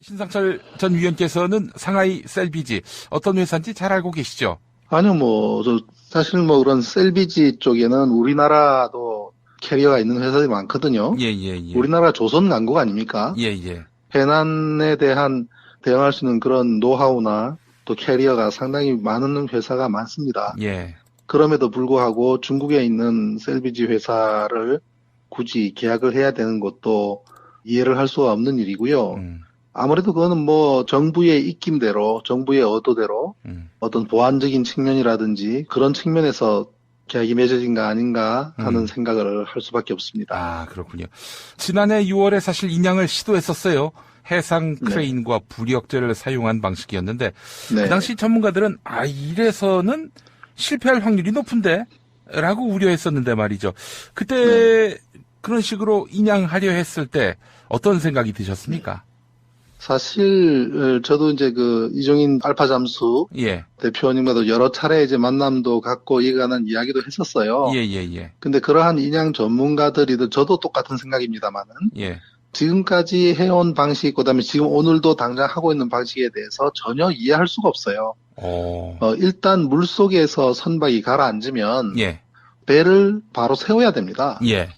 신상철 전 위원께서는 상하이 셀비지 어떤 회사인지 잘 알고 계시죠? 아니요, 사실 그런 셀비지 쪽에는 우리나라도 캐리어가 있는 회사들이 많거든요. 예, 예, 예. 우리나라 조선강국 아닙니까? 예, 예. 해난에 대한 대응할 수 있는 그런 노하우나 또 캐리어가 상당히 많은 회사가 많습니다. 예. 그럼에도 불구하고 중국에 있는 셀비지 회사를 굳이 계약을 해야 되는 것도 이해를 할 수가 없는 일이고요. 아무래도 그거는 정부의 입김대로, 정부의 의도대로 어떤 보안적인 측면이라든지 그런 측면에서 계약이 맺어진 거 아닌가 하는 생각을 할 수밖에 없습니다. 아, 그렇군요. 지난해 6월에 사실 인양을 시도했었어요. 해상 크레인과 부력제를 사용한 방식이었는데 네. 그 당시 전문가들은 이래서는 실패할 확률이 높은데? 라고 우려했었는데 말이죠. 그때 그런 식으로 인양하려 했을 때 어떤 생각이 드셨습니까? 사실 저도 이제 이종인 알파 잠수 예. 대표님과도 여러 차례 이제 만남도 갖고 이에 관한 이야기도 했었어요. 예, 예, 예. 근데 그러한 인양 전문가들이든 저도 똑같은 생각입니다만은 예. 지금까지 해온 방식, 그다음에 지금 오늘도 당장 하고 있는 방식에 대해서 전혀 이해할 수가 없어요. 일단 물속에서 선박이 가라앉으면 예. 배를 바로 세워야 됩니다. 예.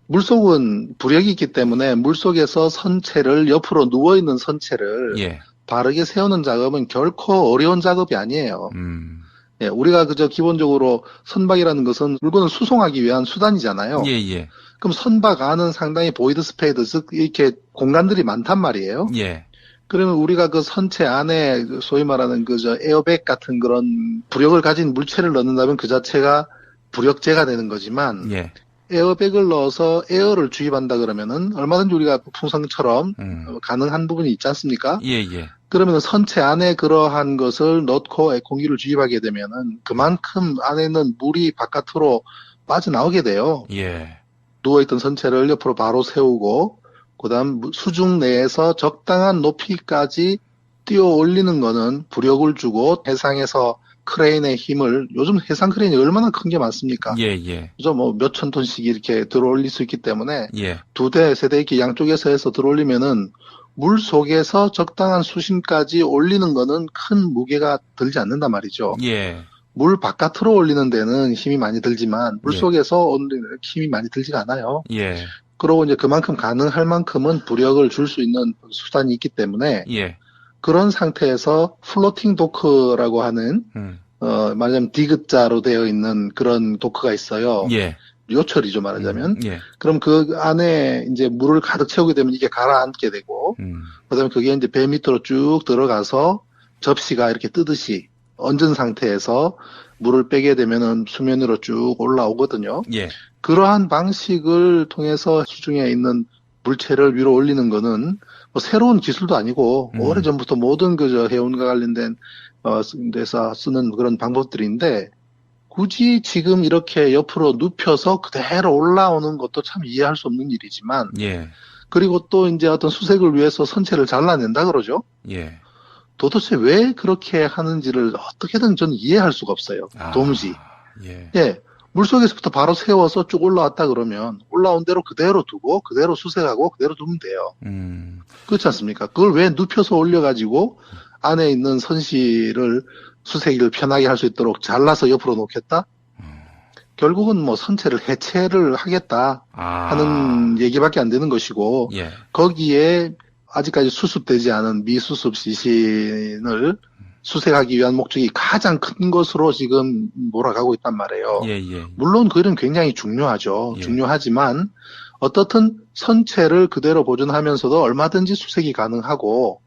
물속은 부력이 있기 때문에 물속에서 선체를 옆으로 누워있는 선체를 예. 바르게 세우는 작업은 결코 어려운 작업이 아니에요. 예, 우리가 그저 기본적으로 선박이라는 것은 물건을 수송하기 위한 수단이잖아요. 예, 예. 그럼 선박 안은 상당히 보이드 스페이드, 즉 이렇게 공간들이 많단 말이에요. 예. 그러면 우리가 그 선체 안에 소위 말하는 에어백 같은 그런 부력을 가진 물체를 넣는다면 그 자체가 부력제가 되는 거지만 예. 에어백을 넣어서 에어를 주입한다 그러면은 얼마든지 우리가 풍선처럼 가능한 부분이 있지 않습니까? 예, 예. 그러면 선체 안에 그러한 것을 넣고 공기를 주입하게 되면은 그만큼 안에는 물이 바깥으로 빠져나오게 돼요. 예. 누워있던 선체를 옆으로 바로 세우고 그다음 수중 내에서 적당한 높이까지 띄어 올리는 거는 부력을 주고 해상에서 크레인의 힘을, 요즘 해상 크레인이 얼마나 큰 게 많습니까? 예, 예. 그죠? 몇천 톤씩 이렇게 들어 올릴 수 있기 때문에 예. 2대, 3대 이렇게 양쪽에서 해서 들어 올리면은 물 속에서 적당한 수심까지 올리는 거는 큰 무게가 들지 않는단 말이죠. 예. 물 바깥으로 올리는 데는 힘이 많이 들지만 물 속에서 올리는 힘이 많이 들지가 않아요. 예. 그러고 이제 그만큼 가능할 만큼은 부력을 줄 수 있는 수단이 있기 때문에 예. 그런 상태에서 플로팅 도크라고 하는 말하자면 디귿자로 되어 있는 그런 도크가 있어요. 예. 요철이죠, 말하자면. 예. 그럼 그 안에 이제 물을 가득 채우게 되면 이게 가라앉게 되고, 그다음에 그게 이제 배 밑으로 쭉 들어가서 접시가 이렇게 뜨듯이 얹은 상태에서 물을 빼게 되면은 수면으로 쭉 올라오거든요. 예. 그러한 방식을 통해서 수중에 있는 물체를 위로 올리는 거는 새로운 기술도 아니고 오래전부터 모든 해운과 관련된 데서 쓰는 그런 방법들인데 굳이 지금 이렇게 옆으로 눕혀서 그대로 올라오는 것도 참 이해할 수 없는 일이지만 예. 그리고 또 이제 어떤 수색을 위해서 선체를 잘라낸다 그러죠. 예. 도대체 왜 그렇게 하는지를 어떻게든 저는 이해할 수가 없어요. 도무지. 예. 예. 물속에서부터 바로 세워서 쭉 올라왔다 그러면 올라온 대로 그대로 두고 그대로 수색하고 그대로 두면 돼요. 그렇지 않습니까? 그걸 왜 눕혀서 올려가지고 안에 있는 선실을 수색을 편하게 할 수 있도록 잘라서 옆으로 놓겠다? 결국은 선체를 해체를 하겠다 하는 얘기밖에 안 되는 것이고 예. 거기에 아직까지 수습되지 않은 미수습 시신을 수색하기 위한 목적이 가장 큰 것으로 지금 몰아가고 있단 말이에요. 예, 예. 물론 그 일은 굉장히 중요하죠. 예. 중요하지만 어떻든 선체를 그대로 보존하면서도 얼마든지 수색이 가능하고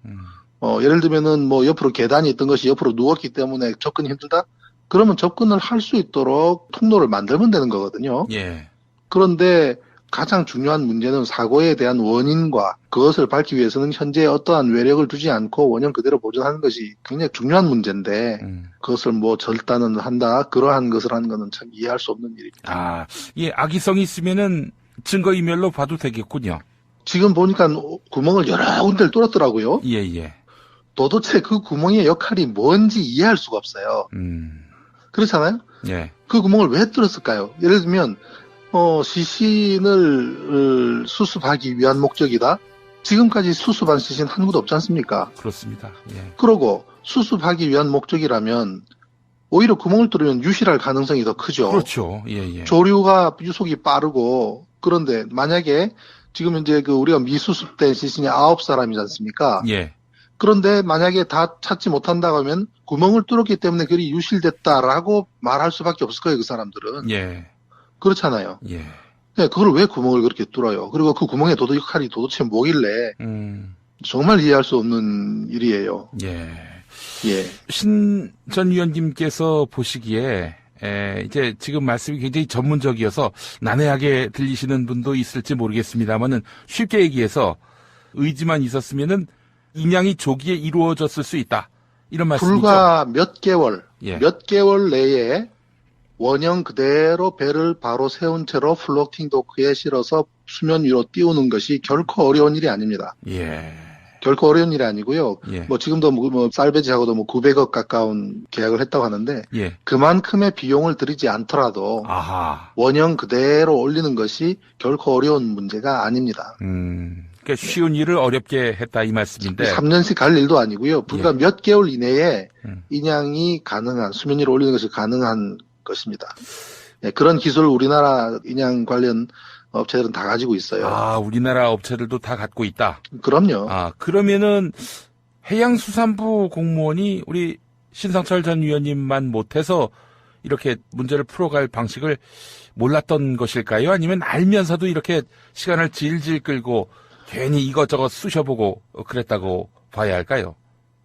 예를 들면은 옆으로 계단이 있던 것이 옆으로 누웠기 때문에 접근이 힘들다? 그러면 접근을 할 수 있도록 통로를 만들면 되는 거거든요. 예. 그런데 가장 중요한 문제는 사고에 대한 원인과 그것을 밝기 위해서는 현재 어떠한 외력을 두지 않고 원형 그대로 보존하는 것이 굉장히 중요한 문제인데 그것을 절단은 한다 그러한 것을 하는 것은 참 이해할 수 없는 일입니다. 예, 악의성이 있으면은 증거인멸로 봐도 되겠군요. 지금 보니까 구멍을 여러 군데를 뚫었더라고요. 예, 예. 도대체 그 구멍의 역할이 뭔지 이해할 수가 없어요. 그렇잖아요? 예. 그 구멍을 왜 뚫었을까요? 예를 들면 시신을 수습하기 위한 목적이다. 지금까지 수습한 시신 한 구도 없지 않습니까? 그렇습니다. 예. 그러고 수습하기 위한 목적이라면 오히려 구멍을 뚫으면 유실할 가능성이 더 크죠. 그렇죠. 예, 예. 조류가 유속이 빠르고 그런데 만약에 지금 이제 우리가 미수습된 시신이 9사람이지 않습니까? 예. 그런데 만약에 다 찾지 못한다고 하면 구멍을 뚫었기 때문에 그리 유실됐다라고 말할 수밖에 없을 거예요, 그 사람들은. 예. 그렇잖아요. 예. 네, 그걸 왜 구멍을 그렇게 뚫어요? 그리고 그 구멍의 역할이 도대체 뭐길래 정말 이해할 수 없는 일이에요. 예. 예. 신 전 위원님께서 보시기에 이제 지금 말씀이 굉장히 전문적이어서 난해하게 들리시는 분도 있을지 모르겠습니다만은 쉽게 얘기해서 의지만 있었으면은 인양이 조기에 이루어졌을 수 있다. 이런 말씀이죠. 불과 몇 개월 내에 원형 그대로 배를 바로 세운 채로 플로팅 도크에 실어서 수면 위로 띄우는 것이 결코 어려운 일이 아닙니다. 예. 결코 어려운 일이 아니고요. 예. 뭐 지금도 살베지하고도 900억 가까운 계약을 했다고 하는데 예. 그만큼의 비용을 들이지 않더라도 아하. 원형 그대로 올리는 것이 결코 어려운 문제가 아닙니다. 그러니까 쉬운 일을 어렵게 했다 이 말씀인데. 3년씩 갈 일도 아니고요. 불과 예. 몇 개월 이내에 인양이 가능한 수면 위로 올리는 것이 가능한 것입니다. 네, 그런 기술을 우리나라 인양 관련 업체들은 다 가지고 있어요. 아, 우리나라 업체들도 다 갖고 있다. 그럼요. 아, 그러면은 해양수산부 공무원이 우리 신상철 전 위원님만 못해서 이렇게 문제를 풀어갈 방식을 몰랐던 것일까요? 아니면 알면서도 이렇게 시간을 질질 끌고 괜히 이것저것 쑤셔보고 그랬다고 봐야 할까요?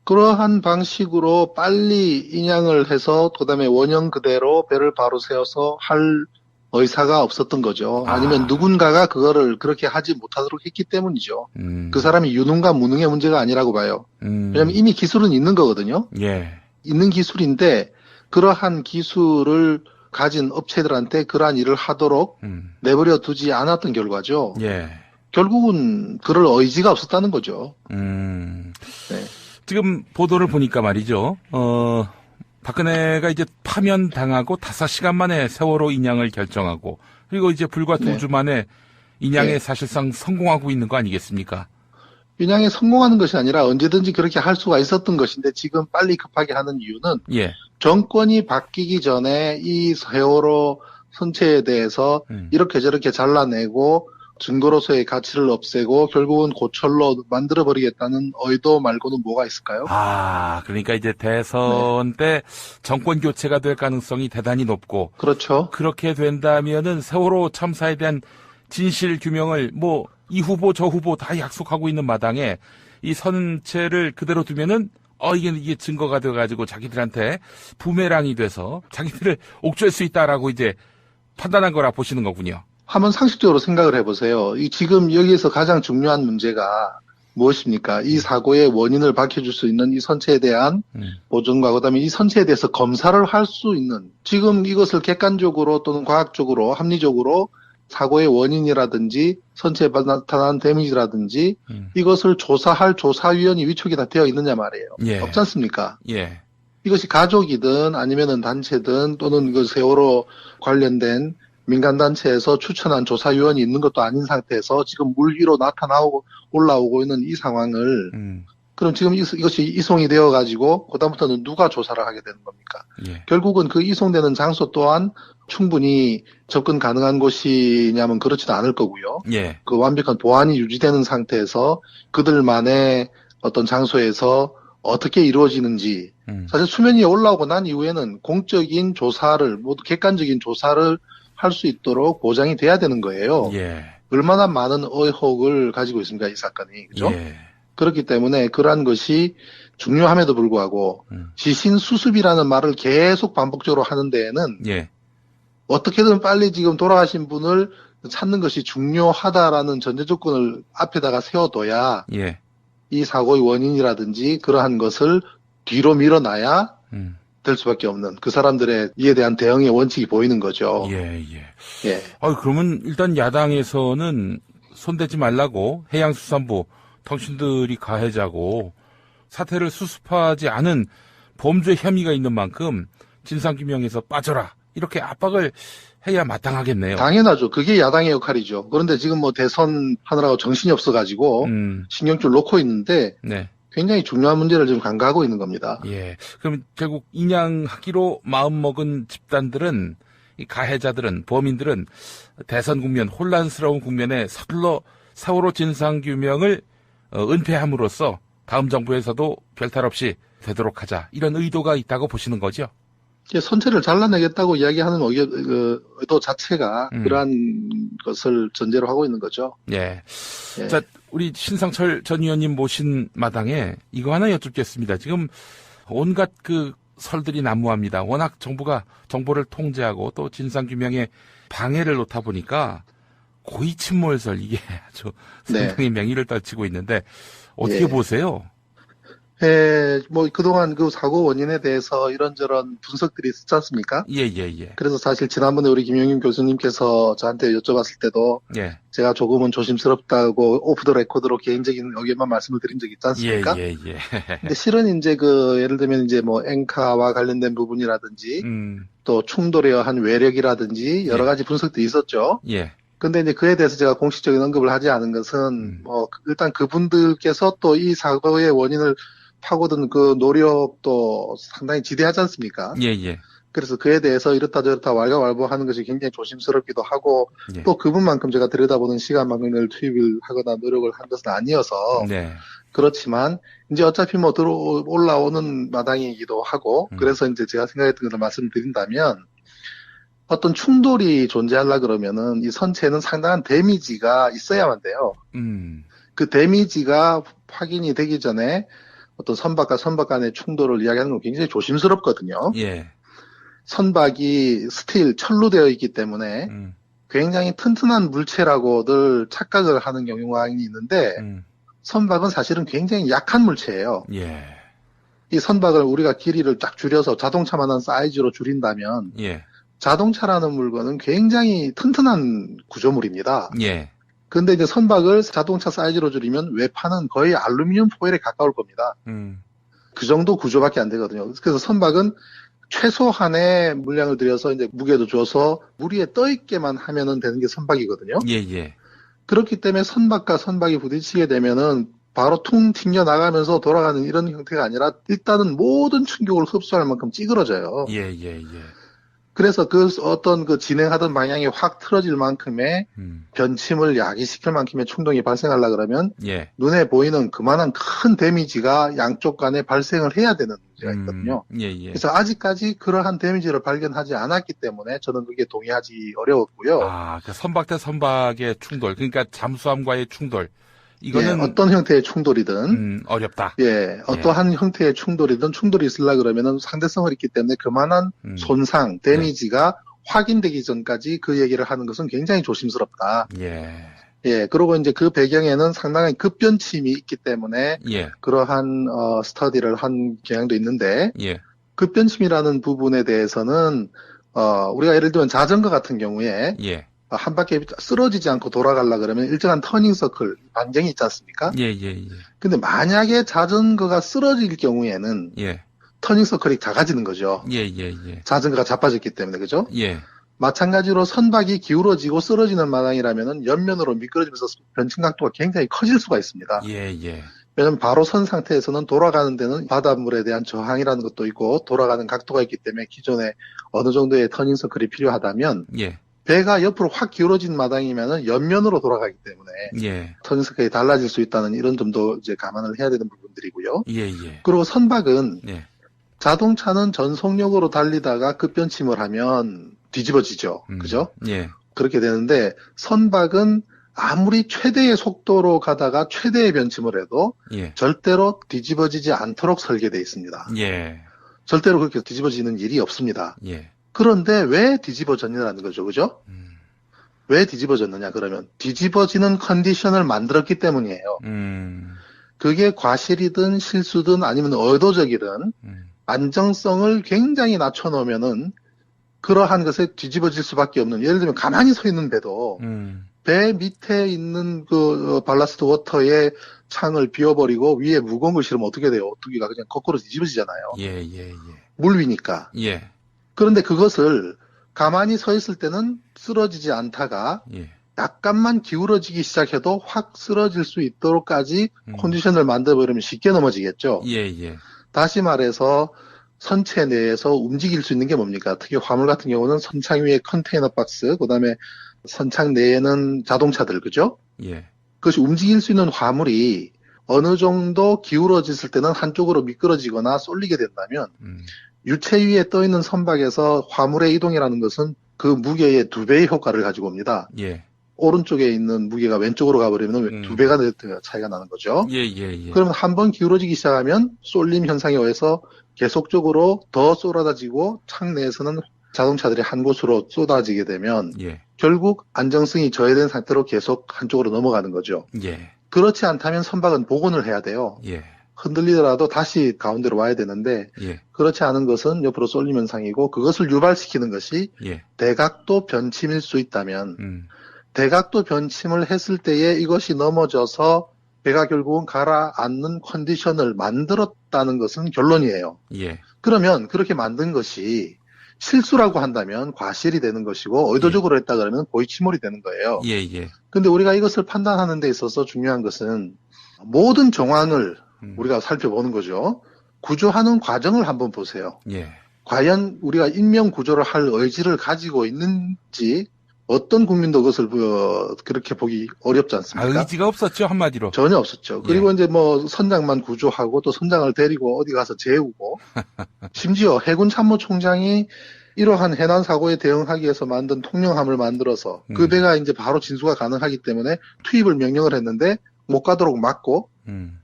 그러한 방식으로 빨리 인양을 해서 그다음에 원형 그대로 배를 바로 세워서 할 의사가 없었던 거죠. 아니면 누군가가 그거를 그렇게 하지 못하도록 했기 때문이죠. 그 사람이 유능과 무능의 문제가 아니라고 봐요. 왜냐하면 이미 기술은 있는 거거든요. 예. 있는 기술인데 그러한 기술을 가진 업체들한테 그러한 일을 하도록 내버려 두지 않았던 결과죠. 예. 결국은 그럴 의지가 없었다는 거죠. 네. 지금 보도를 보니까 말이죠. 박근혜가 이제 파면당하고 5시간 만에 세월호 인양을 결정하고 그리고 이제 불과 2주 만에 인양에 사실상 성공하고 있는 거 아니겠습니까? 인양에 성공하는 것이 아니라 언제든지 그렇게 할 수가 있었던 것인데 지금 빨리 급하게 하는 이유는 정권이 바뀌기 전에 이 세월호 선체에 대해서 이렇게 저렇게 잘라내고 증거로서의 가치를 없애고 결국은 고철로 만들어버리겠다는 의도 말고는 뭐가 있을까요? 아, 그러니까 이제 대선 때 정권 교체가 될 가능성이 대단히 높고. 그렇죠. 그렇게 된다면은 세월호 참사에 대한 진실 규명을 뭐 이 후보 저 후보 다 약속하고 있는 마당에 이 선체를 그대로 두면은 이게 증거가 돼가지고 자기들한테 부메랑이 돼서 자기들을 옥죄할 수 있다라고 이제 판단한 거라 보시는 거군요. 한번 상식적으로 생각을 해보세요. 지금 여기에서 가장 중요한 문제가 무엇입니까? 이 사고의 원인을 밝혀줄 수 있는 이 선체에 대한 보존과 그다음에 이 선체에 대해서 검사를 할 수 있는 지금 이것을 객관적으로 또는 과학적으로 합리적으로 사고의 원인이라든지 선체에 나타난 데미지라든지 이것을 조사할 조사위원이 위촉이 다 되어 있느냐 말이에요. 없지 않습니까? 이것이 가족이든 아니면은 단체든 또는 그 세월호 관련된 민간단체에서 추천한 조사위원이 있는 것도 아닌 상태에서 지금 물 위로 올라오고 있는 이 상황을 그럼 지금 이것이 이송이 되어가지고 그다음부터는 누가 조사를 하게 되는 겁니까? 결국은 그 이송되는 장소 또한 충분히 접근 가능한 곳이냐면 그렇지도 않을 거고요. 그 완벽한 보안이 유지되는 상태에서 그들만의 어떤 장소에서 어떻게 이루어지는지 사실 수면 위에 올라오고 난 이후에는 공적인 조사를 모두 객관적인 조사를 할 수 있도록 보장이 돼야 되는 거예요. 얼마나 많은 의혹을 가지고 있습니까, 이 사건이. 그죠? 그렇기 때문에 그러한 것이 중요함에도 불구하고 시신 수습이라는 말을 계속 반복적으로 하는 데에는 어떻게든 빨리 지금 돌아가신 분을 찾는 것이 중요하다라는 전제 조건을 앞에다가 세워둬야 이 사고의 원인이라든지 그러한 것을 뒤로 밀어놔야 될 수밖에 없는 그 사람들의 이에 대한 대응의 원칙이 보이는 거죠. 그러면 일단 야당에서는 손대지 말라고 해양수산부 당신들이 가해자고 사태를 수습하지 않은 범죄 혐의가 있는 만큼 진상규명에서 빠져라 이렇게 압박을 해야 마땅하겠네요. 당연하죠. 그게 야당의 역할이죠. 그런데 지금 뭐 대선 하느라고 정신이 없어가지고 신경줄 놓고 있는데 네. 굉장히 중요한 문제를 지금 간과하고 있는 겁니다. 예. 그럼 결국 인양하기로 마음먹은 집단들은, 이 가해자들은, 범인들은 대선 국면, 혼란스러운 국면에 서둘러 세월호 진상규명을 은폐함으로써 다음 정부에서도 별탈 없이 되도록 하자, 이런 의도가 있다고 보시는 거죠? 선체를 잘라내겠다고 이야기하는 의도 자체가 그러한 것을 전제로 하고 있는 거죠. 예. 예. 자, 우리 신상철 전 의원님 모신 마당에 이거 하나 여쭙겠습니다. 지금 온갖 그 설들이 난무합니다. 워낙 정부가 정보를 통제하고 또 진상규명에 방해를 놓다 보니까 고의 침몰설, 이게 아주 상당히 맹위를 떨치고 있는데 어떻게 보세요? 뭐 그동안 그 사고 원인에 대해서 이런저런 분석들이 있었지 않습니까? 예. 그래서 사실 지난번에 우리 김용임 교수님께서 저한테 여쭤봤을 때도 제가 조금은 조심스럽다고 오프 더 레코드로 개인적인 의견만 말씀을 드린 적이 있지 않습니까? 예. 근데 실은 이제 예를 들면 이제 뭐 앵카와 관련된 부분이라든지 또 충돌의 한 외력이라든지 여러 가지 분석도 있었죠. 예. 근데 이제 그에 대해서 제가 공식적인 언급을 하지 않은 것은 일단 그분들께서 또 이 사고의 원인을 파고든 그 노력도 상당히 지대하지 않습니까? 예. 그래서 그에 대해서 이렇다 저렇다 왈가왈부하는 것이 굉장히 조심스럽기도 하고 또 그분만큼 제가 들여다보는 시간만큼을 투입을 하거나 노력을 한 것은 아니어서 그렇지만 이제 어차피 뭐 올라오는 마당이기도 하고 그래서 이제 제가 생각했던 것을 말씀드린다면 어떤 충돌이 존재하려 그러면은 이 선체는 상당한 데미지가 있어야만 돼요. 그 데미지가 확인이 되기 전에 어떤 선박과 선박 간의 충돌을 이야기하는 건 굉장히 조심스럽거든요. 예. 선박이 스틸, 철로 되어 있기 때문에 굉장히 튼튼한 물체라고들 착각을 하는 경우가 있는데 선박은 사실은 굉장히 약한 물체예요. 예. 이 선박을 우리가 길이를 쫙 줄여서 자동차만한 사이즈로 줄인다면 자동차라는 물건은 굉장히 튼튼한 구조물입니다. 예. 근데 이제 선박을 자동차 사이즈로 줄이면 외판은 거의 알루미늄 포일에 가까울 겁니다. 그 정도 구조밖에 안 되거든요. 그래서 선박은 최소한의 물량을 들여서 이제 무게도 줘서 물 위에 떠 있게만 하면은 되는 게 선박이거든요. 예. 그렇기 때문에 선박과 선박이 부딪히게 되면은 바로 퉁 튕겨 나가면서 돌아가는 이런 형태가 아니라 일단은 모든 충격을 흡수할 만큼 찌그러져요. 예. 그래서 어떤 진행하던 방향이 확 틀어질 만큼의 변침을 야기시킬 만큼의 충동이 발생하려 그러면 눈에 보이는 그만한 큰 데미지가 양쪽 간에 발생을 해야 되는 문제가 있거든요. 그래서 아직까지 그러한 데미지를 발견하지 않았기 때문에 저는 그게 동의하기 어려웠고요. 그 선박 대 선박의 충돌, 그러니까 잠수함과의 충돌. 이거는 어떤 형태의 충돌이든 어렵다. 어떠한 형태의 충돌이든 충돌이 있으려 그러면은 상대성을 있기 때문에 그만한 손상, 데미지가 확인되기 전까지 그 얘기를 하는 것은 굉장히 조심스럽다. 그리고 이제 그 배경에는 상당한 급변침이 있기 때문에 그러한 스터디를 한 경향도 있는데 급변침이라는 부분에 대해서는 우리가 예를 들면 자전거 같은 경우에 한 바퀴 쓰러지지 않고 돌아가려 그러면 일정한 터닝 서클, 반경이 있지 않습니까? 근데 만약에 자전거가 쓰러질 경우에는 터닝 서클이 작아지는 거죠. 자전거가 자빠졌기 때문에, 그죠? 마찬가지로 선박이 기울어지고 쓰러지는 마당이라면은 옆면으로 미끄러지면서 변침 각도가 굉장히 커질 수가 있습니다. 왜냐면 바로 선 상태에서는 돌아가는 데는 바닷물에 대한 저항이라는 것도 있고 돌아가는 각도가 있기 때문에 기존에 어느 정도의 터닝 서클이 필요하다면 배가 옆으로 확 기울어진 마당이면은 옆면으로 돌아가기 때문에 터닝 서클이 달라질 수 있다는 이런 점도 이제 감안을 해야 되는 부분들이고요. 그리고 선박은 자동차는 전속력으로 달리다가 급변침을 하면 뒤집어지죠. 그죠? 그렇게 되는데 선박은 아무리 최대의 속도로 가다가 최대의 변침을 해도 절대로 뒤집어지지 않도록 설계되어 있습니다. 절대로 그렇게 뒤집어지는 일이 없습니다. 그런데 왜 뒤집어졌냐는 거죠. 그죠? 왜 뒤집어졌느냐 그러면 뒤집어지는 컨디션을 만들었기 때문이에요. 그게 과실이든 실수든 아니면 의도적이든 안정성을 굉장히 낮춰놓으면은 그러한 것에 뒤집어질 수밖에 없는, 예를 들면 가만히 서 있는 배도 배 밑에 있는 발라스트 워터의 창을 비워버리고 위에 무거운 걸 실으면 어떻게 돼요? 오뚜기가 그냥 거꾸로 뒤집어지잖아요. 물 위니까. 그런데 그것을 가만히 서 있을 때는 쓰러지지 않다가 예. 약간만 기울어지기 시작해도 확 쓰러질 수 있도록까지 컨디션을 만들어버리면 쉽게 넘어지겠죠. 예, 예. 다시 말해서 선체 내에서 움직일 수 있는 게 뭡니까? 특히 화물 같은 경우는 선창 위에 컨테이너 박스, 그다음에 선창 내에는 자동차들, 그죠? 예. 그것이 움직일 수 있는 화물이 어느 정도 기울어졌을 때는 한쪽으로 미끄러지거나 쏠리게 된다면 유체 위에 떠 있는 선박에서 화물의 이동이라는 것은 그 무게의 2배의 효과를 가지고 옵니다. 예. 오른쪽에 있는 무게가 왼쪽으로 가버리면 2배가 차이가 나는 거죠. 예, 예, 예. 그러면 한번 기울어지기 시작하면 쏠림 현상에 의해서 계속적으로 더 쏟아지고 창 내에서는 자동차들이 한 곳으로 쏟아지게 되면 예. 결국 안정성이 저해된 상태로 계속 한쪽으로 넘어가는 거죠. 예. 그렇지 않다면 선박은 복원을 해야 돼요. 예. 흔들리더라도 다시 가운데로 와야 되는데 예. 그렇지 않은 것은 옆으로 쏠림 현상이고 그것을 유발시키는 것이 예. 대각도 변침일 수 있다면 대각도 변침을 했을 때에 이것이 넘어져서 배가 결국은 가라앉는 컨디션을 만들었다는 것은 결론이에요. 예. 그러면 그렇게 만든 것이 실수라고 한다면 과실이 되는 것이고 의도적으로 했다 그러면 고의침몰이 되는 거예요. 예, 예. 근데 우리가 이것을 판단하는 데 있어서 중요한 것은 모든 정황을 우리가 살펴보는 거죠. 구조하는 과정을 한번 보세요. 예. 과연 우리가 인명 구조를 할 의지를 가지고 있는지 어떤 국민도 그것을 그렇게 보기 어렵지 않습니까? 의지가 없었죠, 한마디로. 전혀 없었죠. 그리고 이제 뭐 선장만 구조하고 또 선장을 데리고 어디 가서 재우고 심지어 해군 참모총장이 이러한 해난 사고에 대응하기 위해서 만든 통영함을 만들어서 그 배가 이제 바로 진수가 가능하기 때문에 투입을 명령을 했는데 못 가도록 막고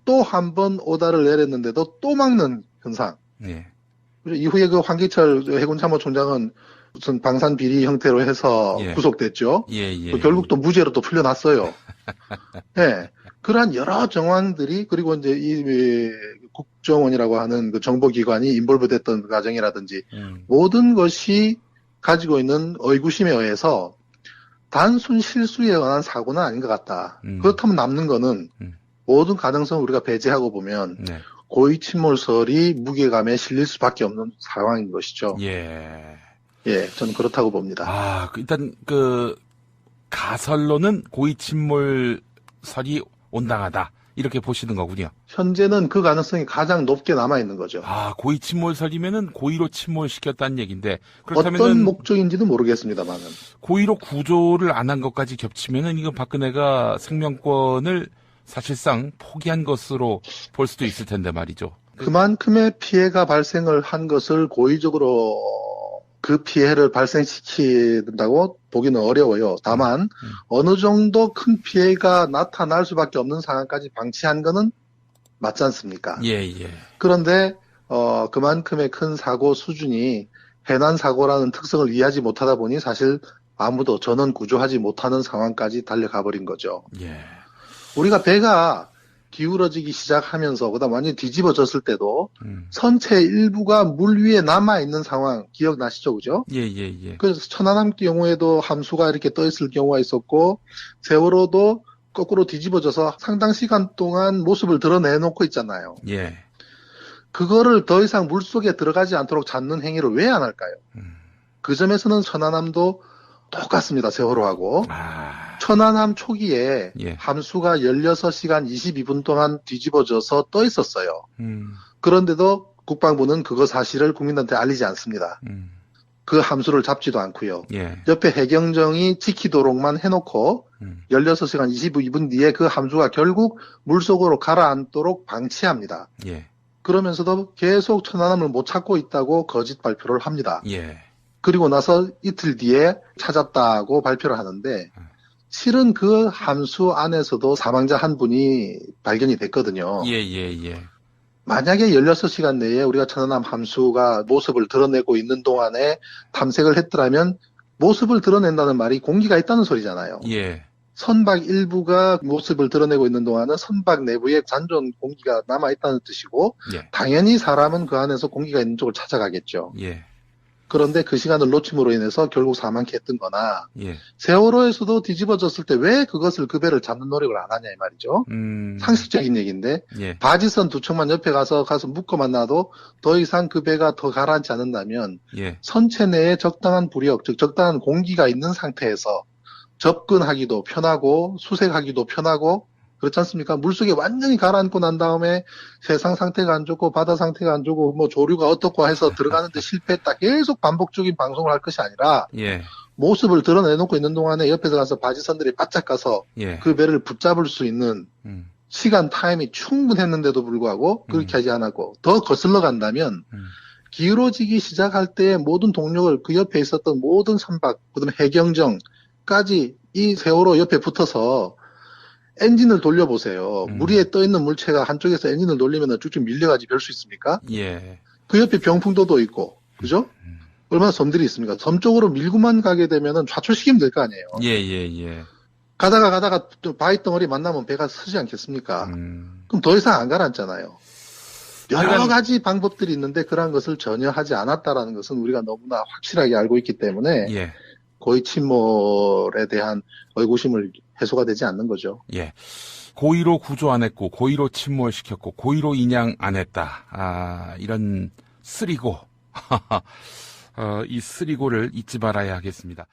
또 한 번 오다를 내렸는데도 또 막는 현상. 예. 이후에 그 황기철 해군 참모총장은 무슨 방산 비리 형태로 해서 예. 구속됐죠. 예, 예. 또 결국 또 무죄로 또 풀려났어요. 네. 그러한 여러 정황들이 그리고 이제 이 국정원이라고 하는 그 정보기관이 인볼브 됐던 과정이라든지 모든 것이 가지고 있는 의구심에 의해서 단순 실수에 의한 사고는 아닌 것 같다. 그렇다면 남는 거는 모든 가능성을 우리가 배제하고 보면 네. 고의침몰설이 무게감에 실릴 수밖에 없는 상황인 것이죠. 예. 예, 저는 그렇다고 봅니다. 아, 일단 가설로는 고의침몰설이 온당하다. 이렇게 보시는 거군요. 현재는 그 가능성이 가장 높게 남아 있는 거죠. 아, 고의침몰설이면은 고의로 침몰시켰다는 얘기인데 그렇다면은 어떤 목적인지도 모르겠습니다만은 고의로 구조를 안 한 것까지 겹치면은 이거 박근혜가 생명권을 사실상 포기한 것으로 볼 수도 있을 텐데 말이죠. 그만큼의 피해가 발생을 한 것을 고의적으로 그 피해를 발생시킨다고 보기는 어려워요. 다만 어느 정도 큰 피해가 나타날 수밖에 없는 상황까지 방치한 거는 맞지 않습니까? 예, 예. 그런데 그만큼의 큰 사고 수준이 해난 사고라는 특성을 이해하지 못하다 보니 사실 아무도 전원 구조하지 못하는 상황까지 달려가 버린 거죠. 예. 우리가 배가 기울어지기 시작하면서 그다음 완전히 뒤집어졌을 때도 선체 일부가 물 위에 남아있는 상황 기억나시죠? 그죠? 예, 예, 예. 그래서 천안함 경우에도 함수가 이렇게 떠있을 경우가 있었고 세월호도 거꾸로 뒤집어져서 상당 시간 동안 모습을 드러내놓고 있잖아요. 예. 그거를 더 이상 물속에 들어가지 않도록 잡는 행위를 왜 안 할까요? 그 점에서는 천안함도 똑같습니다. 세월호하고. 천안함 초기에 예. 함수가 16시간 22분 동안 뒤집어져서 떠 있었어요. 그런데도 국방부는 그거 사실을 국민한테 알리지 않습니다. 그 함수를 잡지도 않고요. 예. 옆에 해경정이 지키도록만 해놓고 16시간 22분 뒤에 그 함수가 결국 물속으로 가라앉도록 방치합니다. 예. 그러면서도 계속 천안함을 못 찾고 있다고 거짓 발표를 합니다. 예. 그리고 나서 이틀 뒤에 찾았다고 발표를 하는데 실은 그 함수 안에서도 사망자 한 분이 발견이 됐거든요. 예, 예, 예. 만약에 16시간 내에 우리가 천안함 함수가 모습을 드러내고 있는 동안에 탐색을 했더라면 모습을 드러낸다는 말이 공기가 있다는 소리잖아요. 예. 선박 일부가 모습을 드러내고 있는 동안은 선박 내부에 잔존 공기가 남아있다는 뜻이고 예. 당연히 사람은 그 안에서 공기가 있는 쪽을 찾아가겠죠. 예. 그런데 그 시간을 놓침으로 인해서 결국 사망케 했던 거나, 예. 세월호에서도 뒤집어졌을 때 왜 그것을 그 배를 잡는 노력을 안 하냐, 이 말이죠. 상식적인 얘기인데, 예. 바지선 두 척만 옆에 가서 묶어만 놔도 더 이상 그 배가 더 가라앉지 않는다면, 예. 선체 내에 적당한 부력, 즉 적당한 공기가 있는 상태에서 접근하기도 편하고, 수색하기도 편하고, 그렇지 않습니까? 물속에 완전히 가라앉고 난 다음에 세상 상태가 안 좋고 바다 상태가 안 좋고 뭐 조류가 어떻고 해서 들어가는데 실패했다. 계속 반복적인 방송을 할 것이 아니라 예. 모습을 드러내놓고 있는 동안에 옆에서 가서 바지선들이 바짝 가서 예. 그 배를 붙잡을 수 있는 시간 타임이 충분했는데도 불구하고 그렇게 하지 않았고 더 거슬러 간다면 기울어지기 시작할 때의 모든 동력을 그 옆에 있었던 모든 선박, 그다음에 해경정까지 이 세월호 옆에 붙어서 엔진을 돌려보세요. 물 위에 떠 있는 물체가 한쪽에서 엔진을 돌리면 쭉쭉 밀려가지고 별 수 있습니까? 예. 그 옆에 병풍도도 있고, 그죠? 얼마나 섬들이 있습니까? 섬 쪽으로 밀고만 가게 되면은 좌초시키면 될 거 아니에요. 예. 가다가 또 바위 덩어리 만나면 배가 서지 않겠습니까? 그럼 더 이상 안 가라앉잖아요. 여러 가지 방법들이 있는데 그러한 것을 전혀 하지 않았다라는 것은 우리가 너무나 확실하게 알고 있기 때문에 예. 고의 침몰에 대한 의구심을 해소가 되지 않는 거죠. 예. 고의로 구조 안 했고, 고의로 침몰시켰고, 고의로 인양 안 했다. 이런 쓰리고, 이 쓰리고를 잊지 말아야 하겠습니다.